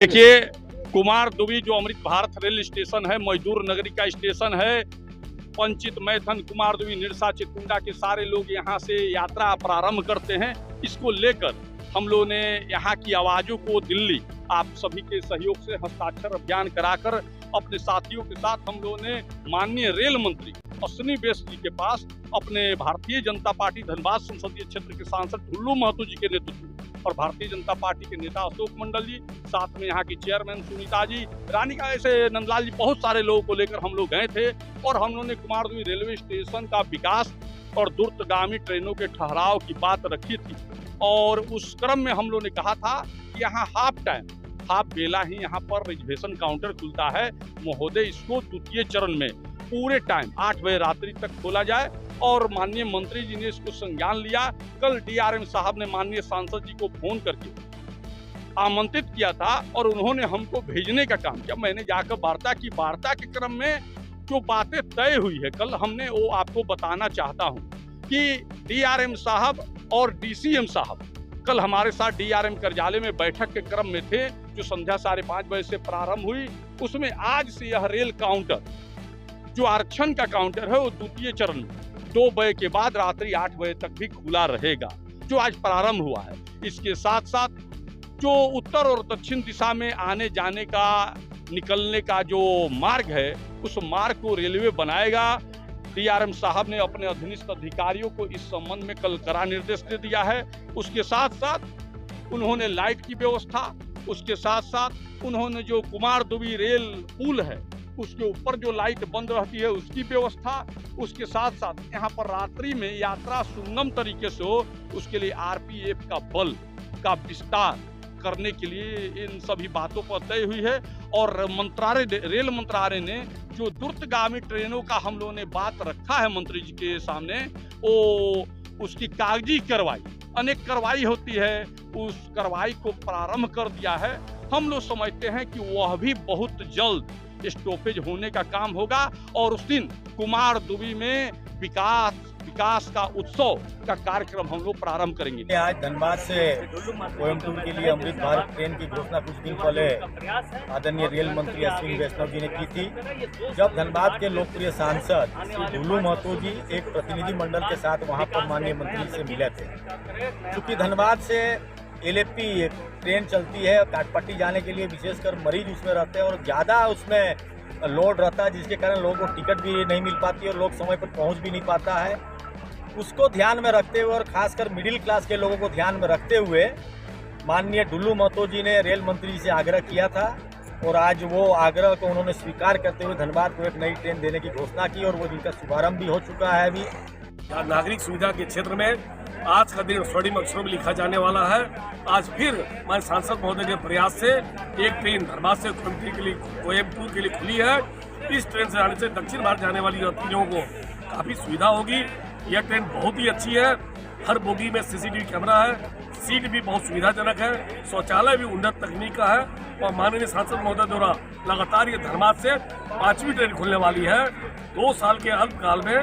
देखिए, कुमारदुबी जो Amrit Bharat rail station है, मजदूर नगरी का स्टेशन है। पंचित, मैथन, कुमारदुबी, निरसा, चितकुंडा के सारे लोग यहाँ से यात्रा प्रारंभ करते हैं। इसको लेकर हम लोगों ने यहाँ की आवाज़ों को दिल्ली आप सभी के सहयोग से हस्ताक्षर अभियान कराकर अपने साथियों के साथ हम लोगों ने माननीय रेल मंत्री अश्विनी वैष्णव जी के पास अपने भारतीय जनता पार्टी धनबाद संसदीय क्षेत्र के सांसद ढुल्लू महतो जी के नेतृत्व और भारतीय जनता पार्टी के नेता अशोक मंडल जी, साथ में यहाँ की चेयरमैन सुनीता जी, रानी का ऐसे नंदलाल जी, बहुत सारे लोगों को लेकर हम लोग गए थे। और हम लोगों ने कुमारदुबी रेलवे स्टेशन का विकास और द्रुतगामी ट्रेनों के ठहराव की बात रखी थी। और उस क्रम में हम लोगों ने कहा था कि यहाँ हाफ बेला ही यहाँ पर रिजर्वेशन काउंटर खुलता है। महोदय, इसको द्वितीय चरण में पूरे टाइम 8 बजे रात्रि तक खोला जाए। और माननीय मंत्री जी ने इसको संज्ञान लिया। कल डीआरएम साहब ने माननीय सांसद जी को फोन करके आमंत्रित किया था और उन्होंने हमको भेजने का काम किया। मैंने जाकर वार्ता की। वार्ता के क्रम में जो बातें तय हुई है कल, हमने वो आपको बताना चाहता हूँ कि डीआरएम साहब और डीसीएम साहब कल हमारे साथ डीआरएम कार्यालय में बैठक के क्रम में थे, जो संध्या 5:30 बजे से प्रारंभ हुई। उसमें आज से यह रेल काउंटर, जो आरक्षण का काउंटर है, वो द्वितीय चरण में 2 बजे के बाद रात्रि 8 बजे तक भी खुला रहेगा, जो आज प्रारंभ हुआ है। इसके साथ साथ जो उत्तर और दक्षिण दिशा में आने जाने का, निकलने का जो मार्ग है, उस मार्ग को रेलवे बनाएगा। डीआरएम साहब ने अपने अधीनस्थ अधिकारियों को इस संबंध में कल कड़ा निर्देश दे दिया है। उसके साथ साथ उन्होंने लाइट की व्यवस्था, उसके साथ साथ उन्होंने जो कुमारदुबी रेल पुल है उसके ऊपर जो लाइट बंद रहती है उसकी व्यवस्था, उसके साथ साथ यहाँ पर रात्रि में यात्रा सुगम तरीके से हो, उसके लिए आरपीएफ का बल का विस्तार करने के लिए इन सभी बातों पर तय हुई है। और रेल मंत्रालय ने जो द्रुतगामी ट्रेनों का हम लोगों ने बात रखा है मंत्री जी के सामने, वो उसकी कागजी कार्रवाई, अनेक कार्रवाई होती है, उस कार्रवाई को प्रारंभ कर दिया है। हम लोग समझते हैं कि वह भी बहुत जल्द स्टॉपेज होने का काम होगा और उस दिन कुमारदुबी में विकास का उत्सव का कार्यक्रम हम लोग प्रारंभ करेंगे। आज धनबाद से कोयम्बटूर के लिए अमृत भारत ट्रेन की घोषणा कुछ दिन पहले आदरणीय रेल मंत्री अश्विनी वैष्णव जी ने की थी। जब धनबाद के लोकप्रिय सांसद श्री ढुल्लू महतो जी एक प्रतिनिधि मंडल के साथ वहां पर माननीय मंत्री से मिले थे। क्योंकि धनबाद से एलएपी ट्रेन चलती है, काटपट्टी जाने के लिए विशेषकर मरीज उसमें रहते हैं और ज़्यादा उसमें लोड रहता है, जिसके कारण लोगों को टिकट भी नहीं मिल पाती और लोग समय पर पहुंच भी नहीं पाता है। उसको ध्यान में रखते हुए और खासकर मिडिल क्लास के लोगों को ध्यान में रखते हुए माननीय ढुल्लू महतो जी ने रेल मंत्री से आग्रह किया था और आज वो आग्रह को उन्होंने स्वीकार करते हुए धनबाद को एक नई ट्रेन देने की घोषणा की और वो जिनका शुभारंभ भी हो चुका है। अभी नागरिक सुविधा के क्षेत्र में आज का दिन स्वर्णिम अक्षरों में लिखा जाने वाला है। आज फिर हमारे सांसद महोदय के प्रयास से एक ट्रेन धनबाद से कोयम्बटूर के लिए खुली है। इस ट्रेन से आने से दक्षिण भारत जाने वाली यात्रियों को काफी सुविधा होगी। यह ट्रेन बहुत ही अच्छी है। हर बोगी में सीसीटीवी कैमरा है, सीट भी बहुत सुविधाजनक है, शौचालय भी उन्नत तकनीक का है। और माननीय सांसद महोदय द्वारा लगातार ये धनबाद से 5वीं ट्रेन खुलने वाली है। 2 साल के अल्पकाल में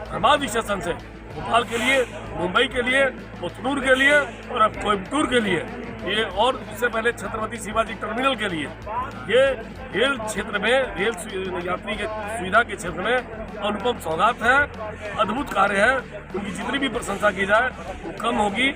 धनबाद स्टेशन से भोपाल के लिए, मुंबई के लिए, पुतनूर के लिए और अब कोयम्बटूर के लिए ये, और उससे पहले छत्रपति शिवाजी टर्मिनल के लिए, ये रेल क्षेत्र में, रेल यात्री के सुविधा के क्षेत्र में अनुपम सौगात है। अद्भुत कार्य है। उनकी जितनी भी प्रशंसा की जाए वो कम होगी।